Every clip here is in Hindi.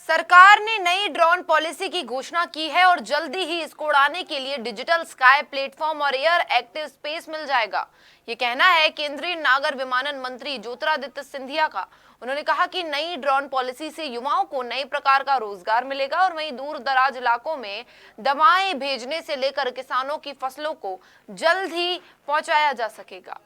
सरकार ने नई ड्रोन पॉलिसी की घोषणा की है और जल्दी ही इसको उड़ाने के लिए डिजिटल स्काई प्लेटफॉर्म और एयर एक्टिव स्पेस मिल जाएगा। ये कहना है केंद्रीय नागर विमानन मंत्री ज्योतिरादित्य सिंधिया का। उन्होंने कहा कि नई ड्रोन पॉलिसी से युवाओं को नए प्रकार का रोजगार मिलेगा और वहीं दूर दराज इलाकों में दवाएं भेजने से लेकर किसानों की फसलों को जल्द ही पहुंचाया जा सकेगा।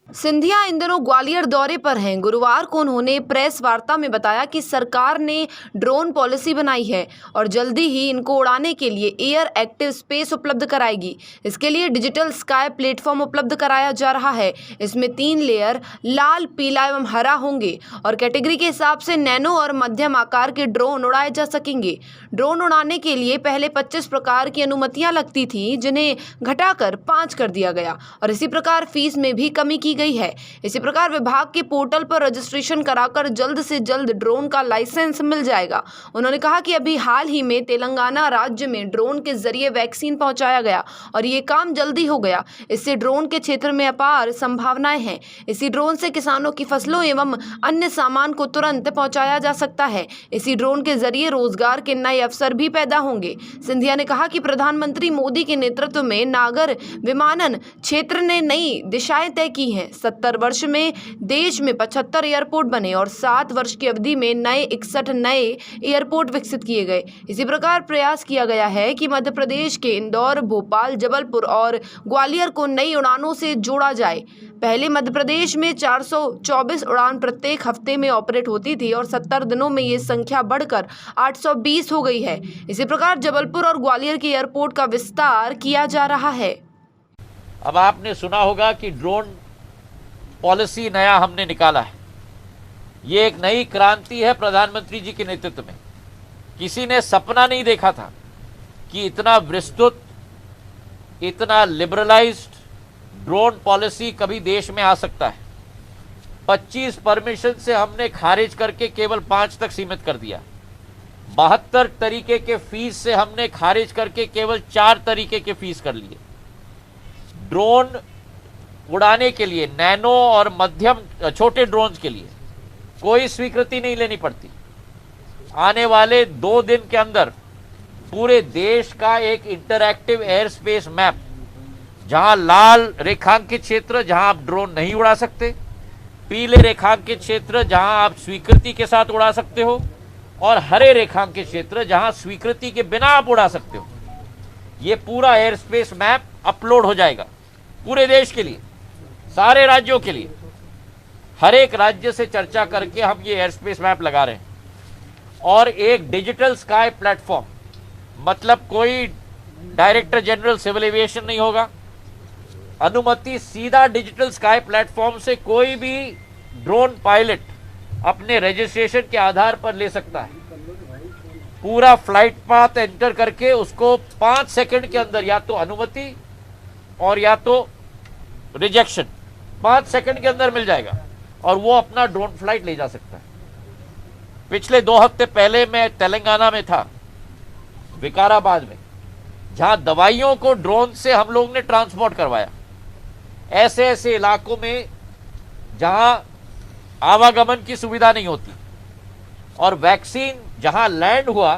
सिंधिया इन दिनों ग्वालियर दौरे पर हैं। गुरुवार को उन्होंने प्रेस वार्ता में बताया कि सरकार ने ड्रोन पॉलिसी बनाई है और जल्दी ही इनको उड़ाने के लिए एयर एक्टिव स्पेस उपलब्ध कराएगी। इसके लिए डिजिटल स्काई प्लेटफॉर्म उपलब्ध कराया जा रहा है। इसमें 3 लेयर लाल, पीला एवं हरा होंगे और कैटेगरी के हिसाब से नैनो और मध्यम आकार के ड्रोन उड़ाए जा सकेंगे। ड्रोन उड़ाने के लिए पहले 25 प्रकार की अनुमतियां लगती थी, जिन्हें घटाकर 5 कर दिया गया और इसी प्रकार फीस में भी कमी की गई है। इसी प्रकार विभाग के पोर्टल पर रजिस्ट्रेशन कराकर जल्द से जल्द ड्रोन का लाइसेंस मिल जाएगा। उन्होंने कहा कि अभी हाल ही में तेलंगाना राज्य में ड्रोन के जरिए वैक्सीन पहुंचाया गया और ये काम जल्दी हो गया। इससे ड्रोन के क्षेत्र में अपार संभावनाएं हैं। इसी ड्रोन से किसानों की फसलों एवं अन्य सामान को तुरंत पहुंचाया जा सकता है। इसी ड्रोन के जरिए रोजगार के नए अवसर भी पैदा होंगे। सिंधिया ने कहा कि प्रधानमंत्री मोदी के नेतृत्व में नागर विमानन क्षेत्र ने नई दिशाएं तय की हैं। 70 वर्ष में देश में 75 एयरपोर्ट बने और 7 वर्ष की अवधि में 61 नए एयरपोर्ट विकसित किए गए। इसी प्रकार प्रयास किया गया है कि मध्य प्रदेश के इंदौर, भोपाल, जबलपुर और ग्वालियर को नई उड़ानों से जोड़ा जाए। पहले मध्य प्रदेश में 424 उड़ान प्रत्येक हफ्ते में ऑपरेट होती थी और 70 दिनों में ये संख्या बढ़कर 820 हो गई है। इसी प्रकार जबलपुर और ग्वालियर के एयरपोर्ट का विस्तार किया जा रहा है। अब आपने सुना होगा कि ड्रोन पॉलिसी नया हमने निकाला है। ये एक नई क्रांति है प्रधानमंत्री जी के नेतृत्व में। किसी ने सपना नहीं देखा था कि इतना विस्तृत, इतना लिबरलाइज्ड ड्रोन पॉलिसी कभी देश में आ सकता है। 25 परमिशन से हमने खारिज करके केवल 5 तक सीमित कर दिया। 72 तरीके के फीस से हमने खारिज करके केवल 4 तरीके के फीस कर लिए। ड्रोन उड़ाने के लिए नैनो और मध्यम छोटे ड्रोन्स के लिए कोई स्वीकृति नहीं लेनी पड़ती। आने वाले 2 दिन के अंदर पूरे देश का एक इंटरैक्टिव एयर स्पेस मैप, जहां लाल रेखांकित क्षेत्र जहां आप ड्रोन नहीं उड़ा सकते, पीले रेखांकित क्षेत्र जहां आप स्वीकृति के साथ उड़ा सकते हो और हरे रेखांकित क्षेत्र जहां स्वीकृति के बिना आप उड़ा सकते हो। ये पूरा एयर स्पेस मैप अपलोड हो जाएगा पूरे देश के लिए, सारे राज्यों के लिए। हर एक राज्य से चर्चा करके हम ये एयर स्पेस मैप लगा रहे हैं और एक डिजिटल स्काई प्लेटफॉर्म, मतलब कोई डायरेक्टर जनरल सिविल एविएशन नहीं होगा। अनुमति सीधा डिजिटल स्काई प्लेटफॉर्म से कोई भी ड्रोन पायलट अपने रजिस्ट्रेशन के आधार पर ले सकता है। पूरा फ्लाइट पाथ एंटर करके उसको 5 सेकंड के अंदर या तो अनुमति और या तो रिजेक्शन 5 सेकंड के अंदर मिल जाएगा और वो अपना ड्रोन फ्लाइट ले जा सकता है। पिछले 2 हफ्ते पहले मैं तेलंगाना में था, विकाराबाद में, जहां दवाइयों को ड्रोन से हम लोग ने ट्रांसपोर्ट करवाया। ऐसे ऐसे इलाकों में जहां आवागमन की सुविधा नहीं होती और वैक्सीन जहां लैंड हुआ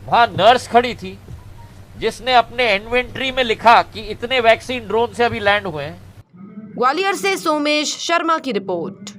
वहां नर्स खड़ी थी जिसने अपने इन्वेंट्री में लिखा कि इतने वैक्सीन ड्रोन से अभी लैंड हुए हैं। ग्वालियर से सोमेश शर्मा की रिपोर्ट।